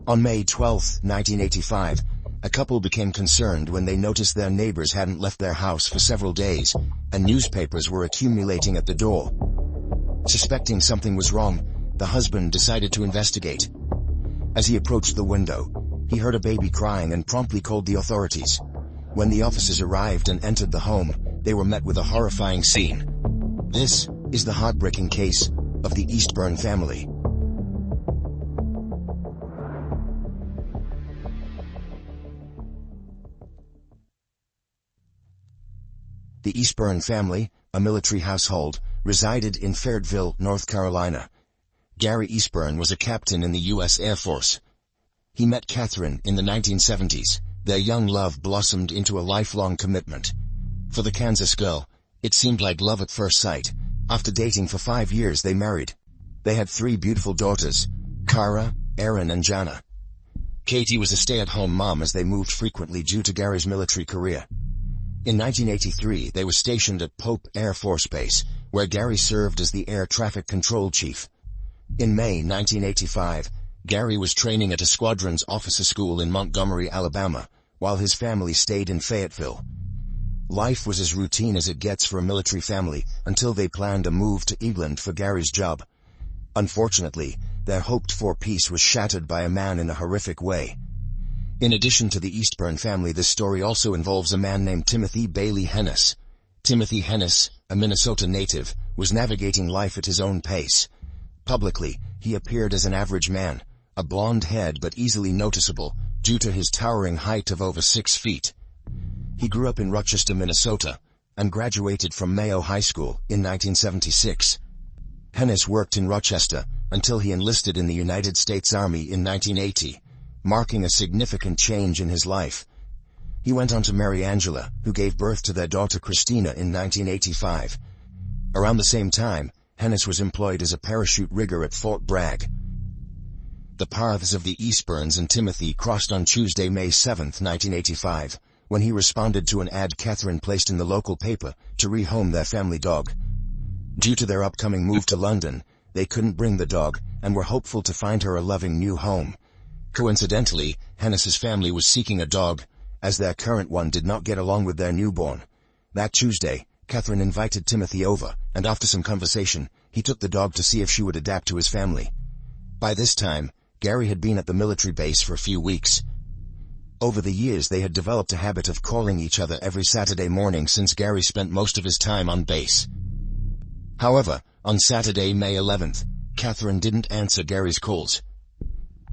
On May 12, 1985, a couple became concerned when they noticed their neighbors hadn't left their house for several days, and newspapers were accumulating at the door. Suspecting something was wrong, the husband decided to investigate. As he approached the window, he heard a baby crying and promptly called the authorities. When the officers arrived and entered the home, they were met with a horrifying scene. This is the heartbreaking case of the Eastburn family. The Eastburn family, a military household, resided in Fayetteville, North Carolina. Gary Eastburn was a captain in the U.S. Air Force. He met Catherine in the 1970s. Their young love blossomed into a lifelong commitment. For the Kansas girl, it seemed like love at first sight. After dating for 5 years, they married. They had 3 beautiful daughters, Cara, Erin, and Jana. Katie was a stay-at-home mom as they moved frequently due to Gary's military career. In 1983, they were stationed at Pope Air Force Base, where Gary served as the air traffic control chief. In May 1985, Gary was training at a squadron's officer school in Montgomery, Alabama, while his family stayed in Fayetteville. Life was as routine as it gets for a military family until they planned a move to England for Gary's job. Unfortunately, their hoped-for peace was shattered by a man in a horrific way. In addition to the Eastburn family, this story also involves a man named Timothy Bailey Hennis. Timothy Hennis, a Minnesota native, was navigating life at his own pace. Publicly, he appeared as an average man, a blonde head but easily noticeable due to his towering height of over 6 feet. He grew up in Rochester, Minnesota, and graduated from Mayo High School in 1976. Hennis worked in Rochester until he enlisted in the United States Army in 1980. Marking a significant change in his life. He went on to marry Angela, who gave birth to their daughter Christina in 1985. Around the same time, Hennis was employed as a parachute rigger at Fort Bragg. The paths of the Eastburns and Timothy crossed on Tuesday, May 7, 1985, when he responded to an ad Catherine placed in the local paper to rehome their family dog. Due to their upcoming move to London, they couldn't bring the dog and were hopeful to find her a loving new home. Coincidentally, Hennis's family was seeking a dog, as their current one did not get along with their newborn. That Tuesday, Catherine invited Timothy over, and after some conversation, he took the dog to see if she would adapt to his family. By this time, Gary had been at the military base for a few weeks. Over the years they had developed a habit of calling each other every Saturday morning since Gary spent most of his time on base. However, on Saturday, May 11th, Catherine didn't answer Gary's calls.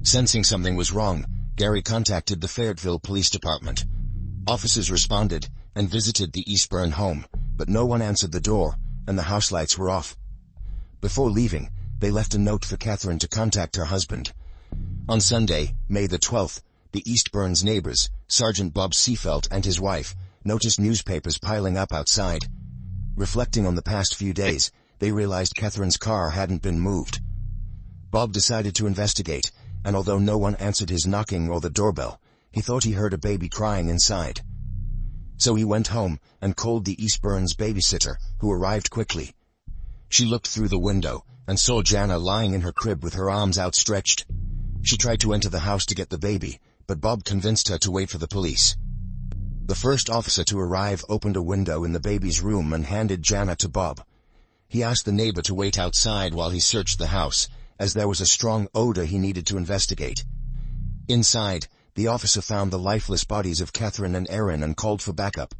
Sensing something was wrong, Gary contacted the Fayetteville Police Department. Officers responded and visited the Eastburn home, but no one answered the door, and the house lights were off. Before leaving, they left a note for Catherine to contact her husband. On Sunday, May the 12th, the Eastburns' neighbors, Sergeant Bob Seafelt and his wife, noticed newspapers piling up outside. Reflecting on the past few days, they realized Catherine's car hadn't been moved. Bob decided to investigate, and although no one answered his knocking or the doorbell, he thought he heard a baby crying inside. So he went home and called the Eastburns' babysitter, who arrived quickly. She looked through the window and saw Jana lying in her crib with her arms outstretched. She tried to enter the house to get the baby, but Bob convinced her to wait for the police. The first officer to arrive opened a window in the baby's room and handed Jana to Bob. He asked the neighbor to wait outside while he searched the house, as there was a strong odor he needed to investigate. Inside, the officer found the lifeless bodies of Catherine and Erin and called for backup.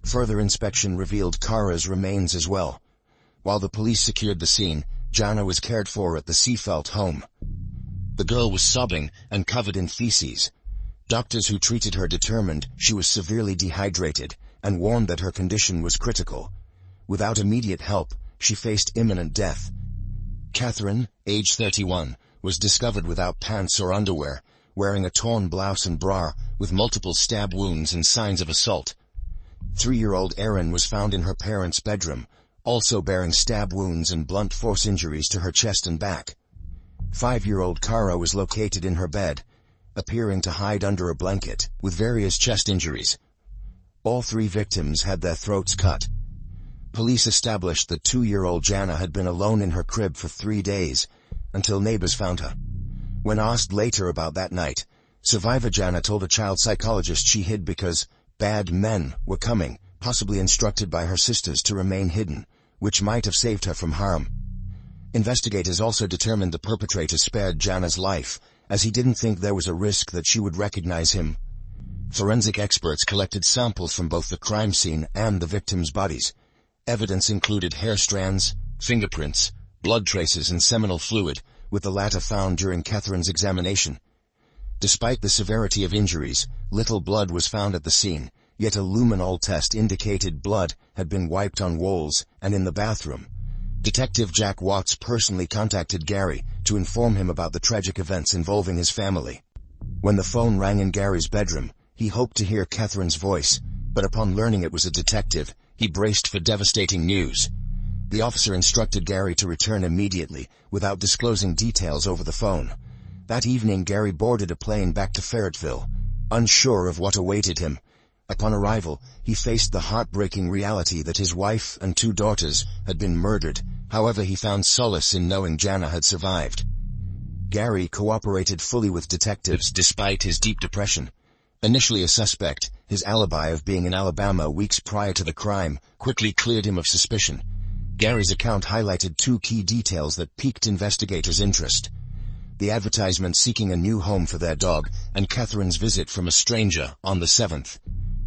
Further inspection revealed Cara's remains as well. While the police secured the scene, Jana was cared for at the Seafelt home. The girl was sobbing and covered in feces. Doctors who treated her determined she was severely dehydrated and warned that her condition was critical. Without immediate help, she faced imminent death. Catherine, age 31, was discovered without pants or underwear, wearing a torn blouse and bra, with multiple stab wounds and signs of assault. 3-year-old Erin was found in her parents' bedroom, also bearing stab wounds and blunt force injuries to her chest and back. 5-year-old Cara was located in her bed, appearing to hide under a blanket, with various chest injuries. All 3 victims had their throats cut. Police established that 2-year-old Jana had been alone in her crib for 3 days, until neighbors found her. When asked later about that night, survivor Jana told a child psychologist she hid because bad men were coming, possibly instructed by her sisters to remain hidden, which might have saved her from harm. Investigators also determined the perpetrator spared Jana's life, as he didn't think there was a risk that she would recognize him. Forensic experts collected samples from both the crime scene and the victims' bodies. Evidence included hair strands, fingerprints, blood traces and seminal fluid, with the latter found during Catherine's examination. Despite the severity of injuries, little blood was found at the scene, yet a luminol test indicated blood had been wiped on walls and in the bathroom. Detective Jack Watts personally contacted Gary to inform him about the tragic events involving his family. When the phone rang in Gary's bedroom, he hoped to hear Catherine's voice, but upon learning it was a detective, he braced for devastating news. The officer instructed Gary to return immediately, without disclosing details over the phone. That evening Gary boarded a plane back to Fayetteville, unsure of what awaited him. Upon arrival, he faced the heartbreaking reality that his wife and 2 daughters had been murdered. However, he found solace in knowing Jana had survived. Gary cooperated fully with detectives despite his deep depression. Initially a suspect, his alibi of being in Alabama weeks prior to the crime quickly cleared him of suspicion. Gary's account highlighted 2 key details that piqued investigators' interest: the advertisement seeking a new home for their dog, and Catherine's visit from a stranger on the 7th.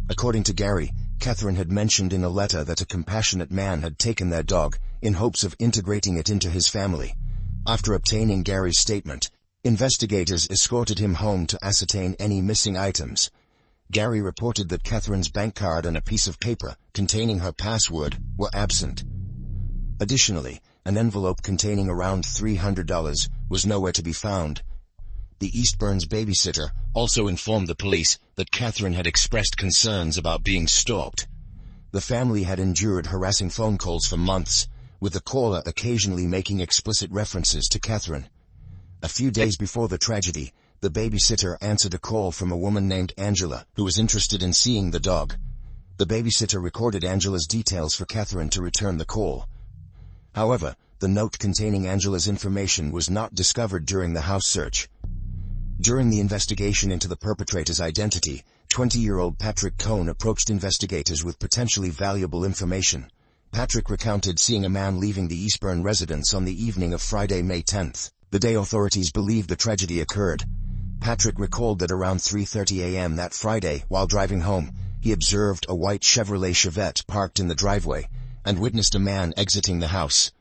According to Gary, Catherine had mentioned in a letter that a compassionate man had taken their dog, in hopes of integrating it into his family. After obtaining Gary's statement, investigators escorted him home to ascertain any missing items. Gary reported that Catherine's bank card and a piece of paper containing her password were absent. Additionally, an envelope containing around $300 was nowhere to be found. The Eastburn's babysitter also informed the police that Catherine had expressed concerns about being stalked. The family had endured harassing phone calls for months, with the caller occasionally making explicit references to Catherine. A few days before the tragedy, the babysitter answered a call from a woman named Angela, who was interested in seeing the dog. The babysitter recorded Angela's details for Catherine to return the call. However, the note containing Angela's information was not discovered during the house search. During the investigation into the perpetrator's identity, 20-year-old Patrick Cohn approached investigators with potentially valuable information. Patrick recounted seeing a man leaving the Eastburn residence on the evening of Friday, May 10th, the day authorities believed the tragedy occurred. Patrick recalled that around 3:30 a.m. that Friday, while driving home, he observed a white Chevrolet Chevette parked in the driveway, and witnessed a man exiting the house.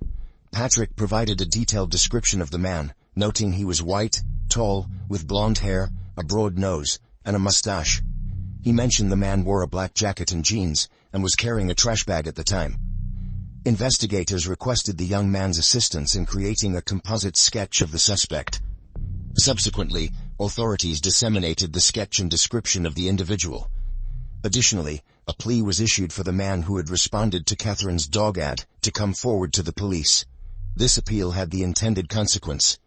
Patrick provided a detailed description of the man, noting he was white, tall, with blonde hair, a broad nose, and a mustache. He mentioned the man wore a black jacket and jeans, and was carrying a trash bag at the time. Investigators requested the young man's assistance in creating a composite sketch of the suspect. Subsequently, authorities disseminated the sketch and description of the individual. Additionally, a plea was issued for the man who had responded to Catherine's dog ad to come forward to the police. This appeal had the intended consequence.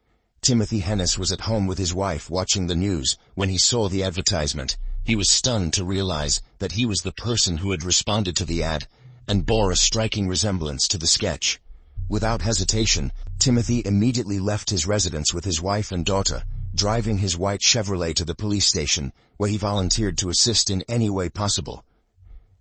Timothy Hennis was at home with his wife watching the news when he saw the advertisement. He was stunned to realize that he was the person who had responded to the ad, and bore a striking resemblance to the sketch. Without hesitation, Timothy immediately left his residence with his wife and daughter, driving his white Chevrolet to the police station, where he volunteered to assist in any way possible.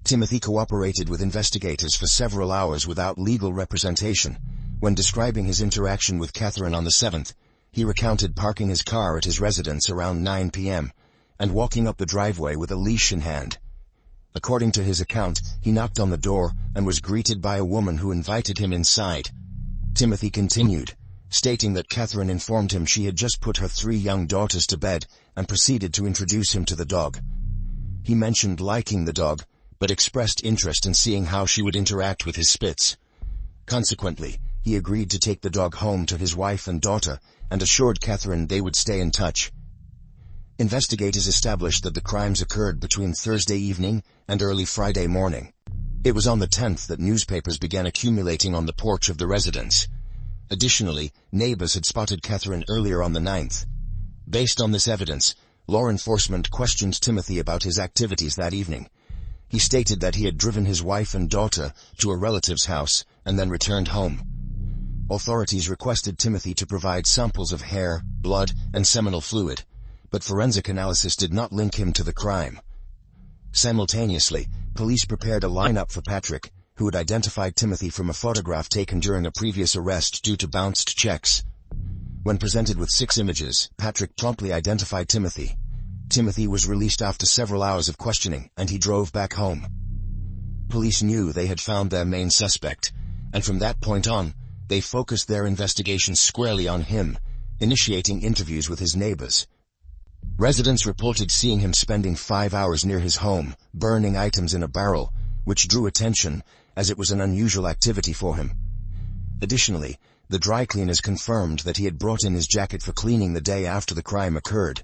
Timothy cooperated with investigators for several hours without legal representation. When describing his interaction with Catherine on the 7th, he recounted parking his car at his residence around 9 p.m., and walking up the driveway with a leash in hand. According to his account, he knocked on the door and was greeted by a woman who invited him inside. Timothy continued, stating that Catherine informed him she had just put her 3 young daughters to bed and proceeded to introduce him to the dog. He mentioned liking the dog, but expressed interest in seeing how she would interact with his Spitz. Consequently, he agreed to take the dog home to his wife and daughter and assured Catherine they would stay in touch. Investigators established that the crimes occurred between Thursday evening and early Friday morning. It was on the 10th that newspapers began accumulating on the porch of the residence. Additionally, neighbors had spotted Catherine earlier on the 9th. Based on this evidence, law enforcement questioned Timothy about his activities that evening. He stated that he had driven his wife and daughter to a relative's house and then returned home. Authorities requested Timothy to provide samples of hair, blood, and seminal fluid, but forensic analysis did not link him to the crime. Simultaneously, police prepared a lineup for Patrick, who had identified Timothy from a photograph taken during a previous arrest due to bounced checks. When presented with 6 images, Patrick promptly identified Timothy. Timothy was released after several hours of questioning, and he drove back home. Police knew they had found their main suspect, and from that point on, they focused their investigation squarely on him, initiating interviews with his neighbors. Residents reported seeing him spending 5 hours near his home, burning items in a barrel, which drew attention, as it was an unusual activity for him. Additionally, the dry cleaners confirmed that he had brought in his jacket for cleaning the day after the crime occurred.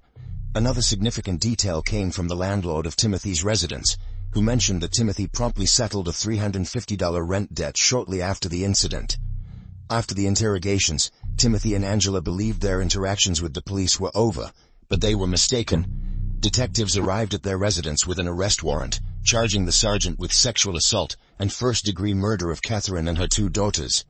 Another significant detail came from the landlord of Timothy's residence, who mentioned that Timothy promptly settled a $350 rent debt shortly after the incident. After the interrogations, Timothy and Angela believed their interactions with the police were over, but they were mistaken. Detectives arrived at their residence with an arrest warrant, charging the sergeant with sexual assault and first-degree murder of Catherine and her 2 daughters.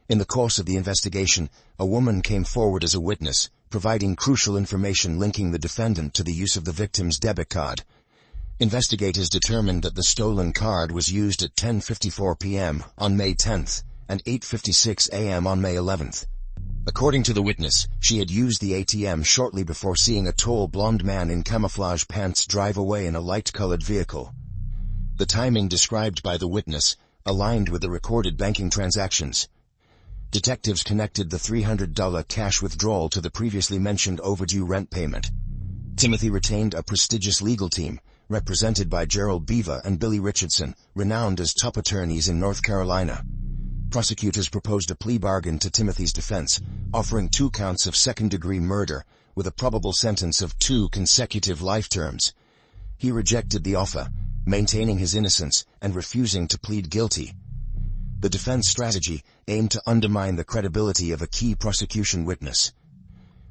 In the course of the investigation, a woman came forward as a witness, providing crucial information linking the defendant to the use of the victim's debit card. Investigators determined that the stolen card was used at 10:54 p.m. on May 10th and 8:56 a.m. on May 11th. According to the witness, she had used the ATM shortly before seeing a tall blonde man in camouflage pants drive away in a light-colored vehicle. The timing described by the witness aligned with the recorded banking transactions. Detectives connected the $300 cash withdrawal to the previously mentioned overdue rent payment. Timothy retained a prestigious legal team, represented by Gerald Beaver and Billy Richardson, renowned as top attorneys in North Carolina. Prosecutors proposed a plea bargain to Timothy's defense, offering 2 counts of second-degree murder, with a probable sentence of 2 consecutive life terms. He rejected the offer, maintaining his innocence and refusing to plead guilty. The defense strategy aimed to undermine the credibility of a key prosecution witness.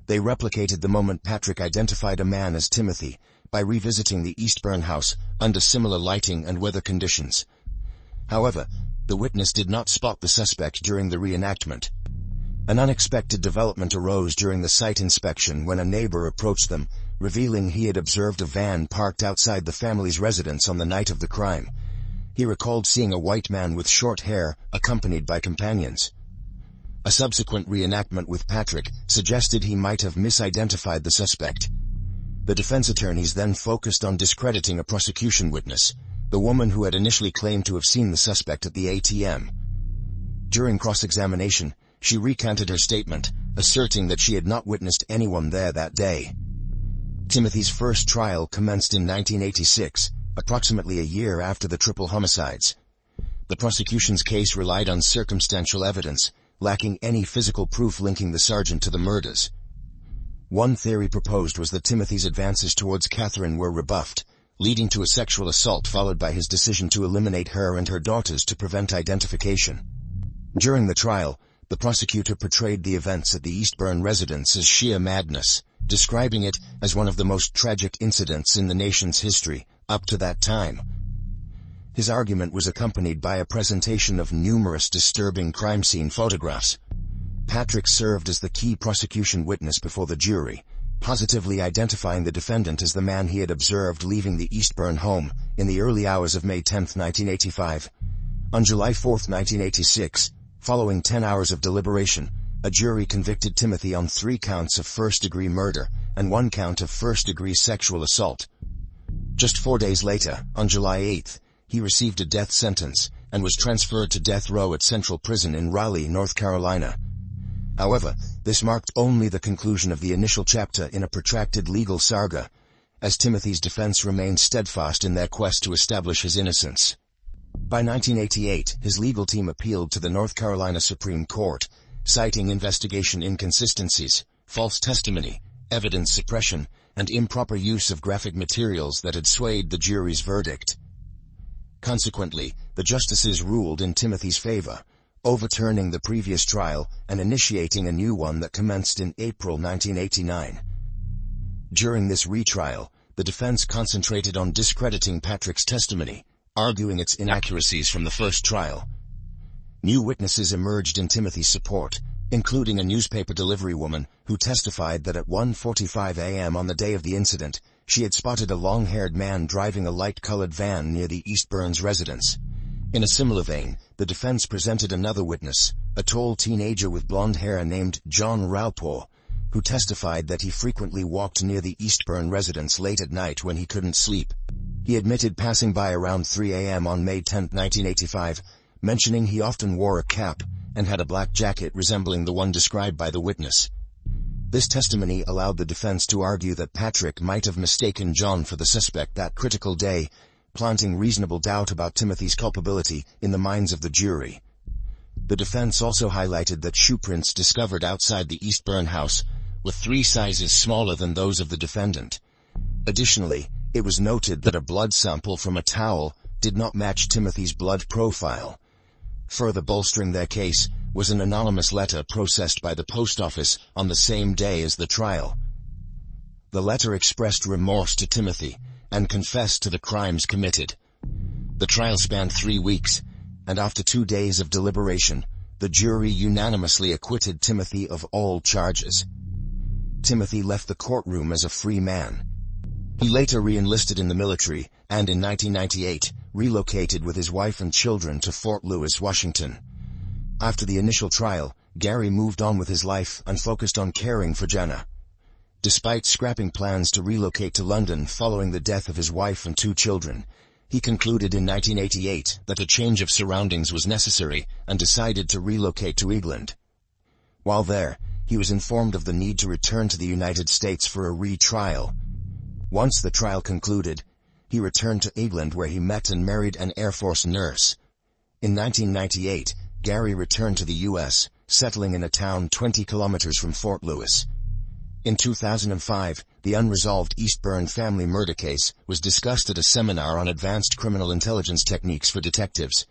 They replicated the moment Patrick identified a man as Timothy by revisiting the Eastburn house under similar lighting and weather conditions. However, the witness did not spot the suspect during the reenactment. An unexpected development arose during the site inspection when a neighbor approached them, revealing he had observed a van parked outside the family's residence on the night of the crime. He recalled seeing a white man with short hair, accompanied by companions. A subsequent reenactment with Patrick suggested he might have misidentified the suspect. The defense attorneys then focused on discrediting a prosecution witness, the woman who had initially claimed to have seen the suspect at the ATM. During cross-examination, she recanted her statement, asserting that she had not witnessed anyone there that day. Timothy's first trial commenced in 1986, approximately a year after the triple homicides. The prosecution's case relied on circumstantial evidence, lacking any physical proof linking the sergeant to the murders. One theory proposed was that Timothy's advances towards Catherine were rebuffed, leading to a sexual assault followed by his decision to eliminate her and her daughters to prevent identification. During the trial, the prosecutor portrayed the events at the Eastburn residence as sheer madness, describing it as one of the most tragic incidents in the nation's history up to that time. His argument was accompanied by a presentation of numerous disturbing crime scene photographs. Patrick served as the key prosecution witness before the jury, positively identifying the defendant as the man he had observed leaving the Eastburn home in the early hours of May 10, 1985. On July 4, 1986, following 10 hours of deliberation, a jury convicted Timothy on 3 counts of first-degree murder and 1 count of first-degree sexual assault. Just 4 days later, on July 8, he received a death sentence and was transferred to death row at Central Prison in Raleigh, North Carolina. However, this marked only the conclusion of the initial chapter in a protracted legal saga, as Timothy's defense remained steadfast in their quest to establish his innocence. By 1988, his legal team appealed to the North Carolina Supreme Court, citing investigation inconsistencies, false testimony, evidence suppression, and improper use of graphic materials that had swayed the jury's verdict. Consequently, the justices ruled in Timothy's favor, overturning the previous trial and initiating a new one that commenced in April 1989. During this retrial, the defense concentrated on discrediting Patrick's testimony, arguing its inaccuracies from the first trial. New witnesses emerged in Timothy's support, including a newspaper delivery woman who testified that at 1:45 a.m. on the day of the incident, she had spotted a long-haired man driving a light-colored van near the Eastburn's residence. In a similar vein, the defense presented another witness, a tall teenager with blonde hair named John Ralpaugh, who testified that he frequently walked near the Eastburn residence late at night when he couldn't sleep. He admitted passing by around 3 a.m. on May 10, 1985, mentioning he often wore a cap and had a black jacket resembling the one described by the witness. This testimony allowed the defense to argue that Patrick might have mistaken John for the suspect that critical day, planting reasonable doubt about Timothy's culpability in the minds of the jury. The defense also highlighted that shoe prints discovered outside the Eastburn house were 3 sizes smaller than those of the defendant. Additionally, it was noted that a blood sample from a towel did not match Timothy's blood profile. Further bolstering their case was an anonymous letter processed by the post office on the same day as the trial. The letter expressed remorse to Timothy and confessed to the crimes committed. The trial spanned 3 weeks, and after 2 days of deliberation, the jury unanimously acquitted Timothy of all charges. Timothy left the courtroom as a free man. He later re-enlisted in the military and in 1998 relocated with his wife and children to Fort Lewis, Washington. After the initial trial, Gary moved on with his life and focused on caring for Jenna. Despite scrapping plans to relocate to London following the death of his wife and 2 children, he concluded in 1988 that a change of surroundings was necessary and decided to relocate to England. While there, he was informed of the need to return to the United States for a retrial. Once the trial concluded, he returned to England where he met and married an Air Force nurse. In 1998, Gary returned to the U.S., settling in a town 20 kilometers from Fort Lewis. In 2005, the unresolved Eastburn family murder case was discussed at a seminar on advanced criminal intelligence techniques for detectives.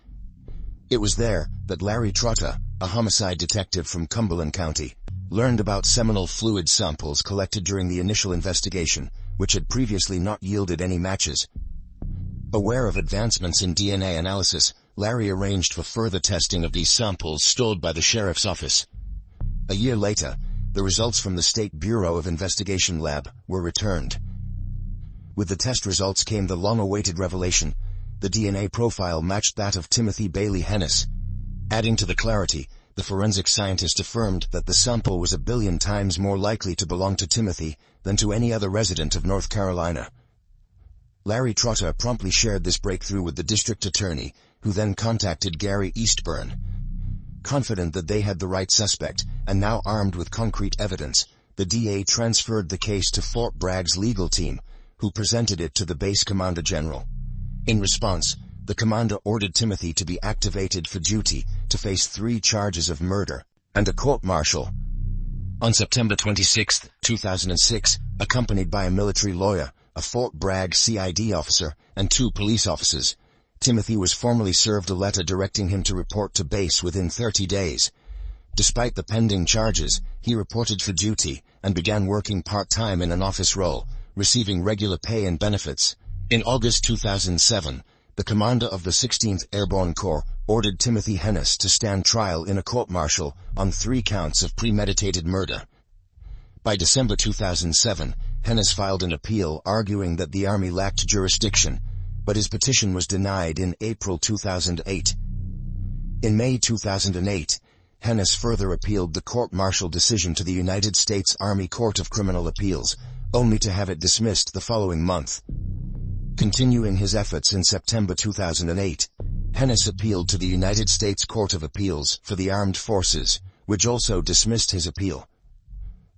It was there that Larry Trotter, a homicide detective from Cumberland County, learned about seminal fluid samples collected during the initial investigation, which had previously not yielded any matches. Aware of advancements in DNA analysis, Larry arranged for further testing of these samples stored by the sheriff's office. A year later, the results from the State Bureau of Investigation lab were returned. With the test results came the long-awaited revelation: the DNA profile matched that of Timothy Bailey Hennis. Adding to the clarity, the forensic scientist affirmed that the sample was 1 billion times more likely to belong to Timothy than to any other resident of North Carolina. Larry Trotter promptly shared this breakthrough with the district attorney, who then contacted Gary Eastburn. Confident that they had the right suspect, and now armed with concrete evidence, the DA transferred the case to Fort Bragg's legal team, who presented it to the base commander general. In response, the commander ordered Timothy to be activated for duty to face 3 charges of murder and a court-martial. On September 26, 2006, accompanied by a military lawyer, a Fort Bragg CID officer, and 2 police officers, Timothy was formally served a letter directing him to report to base within 30 days. Despite the pending charges, he reported for duty and began working part-time in an office role, receiving regular pay and benefits. In August 2007, the commander of the 16th Airborne Corps ordered Timothy Hennis to stand trial in a court-martial on 3 counts of premeditated murder. By December 2007, Hennis filed an appeal arguing that the Army lacked jurisdiction, but his petition was denied in April 2008. In May 2008, Hennis further appealed the court-martial decision to the United States Army Court of Criminal Appeals, only to have it dismissed the following month. Continuing his efforts in September 2008, Hennis appealed to the United States Court of Appeals for the Armed Forces, which also dismissed his appeal.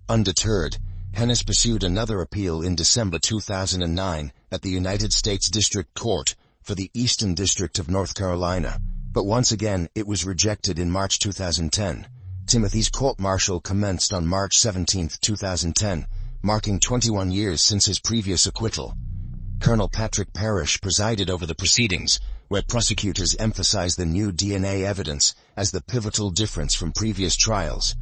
Undeterred, Hennis pursued another appeal in December 2009 at the United States District Court for the Eastern District of North Carolina, but once again it was rejected in March 2010. Timothy's court-martial commenced on March 17, 2010, marking 21 years since his previous acquittal. Colonel Patrick Parrish presided over the proceedings, where prosecutors emphasized the new DNA evidence as the pivotal difference from previous trials.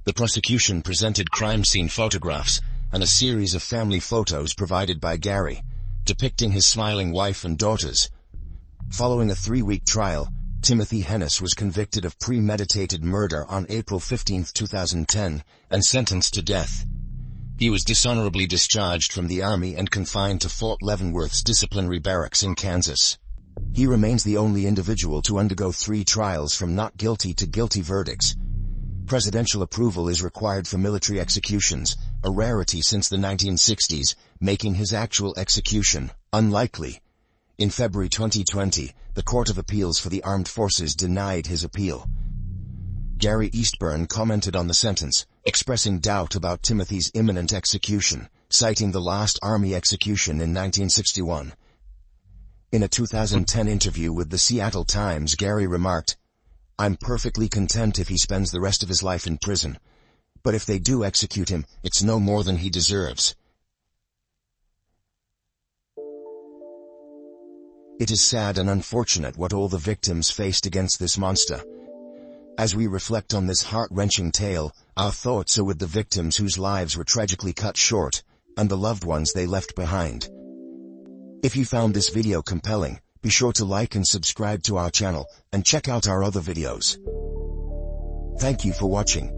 The prosecution presented crime scene photographs and a series of family photos provided by Gary, depicting his smiling wife and daughters. Following a 3-week trial, Timothy Hennis was convicted of premeditated murder on April 15, 2010, and sentenced to death. He was dishonorably discharged from the Army and confined to Fort Leavenworth's disciplinary barracks in Kansas. He remains the only individual to undergo 3 trials from not guilty to guilty verdicts. Presidential approval is required for military executions, a rarity since the 1960s, making his actual execution unlikely. In February 2020, the Court of Appeals for the Armed Forces denied his appeal. Gary Eastburn commented on the sentence, expressing doubt about Timothy's imminent execution, citing the last Army execution in 1961. In a 2010 interview with the Seattle Times, Gary remarked, "I'm perfectly content if he spends the rest of his life in prison. But if they do execute him, it's no more than he deserves." It is sad and unfortunate what all the victims faced against this monster. As we reflect on this heart-wrenching tale, our thoughts are with the victims whose lives were tragically cut short, and the loved ones they left behind. If you found this video compelling, be sure to like and subscribe to our channel, and check out our other videos. Thank you for watching.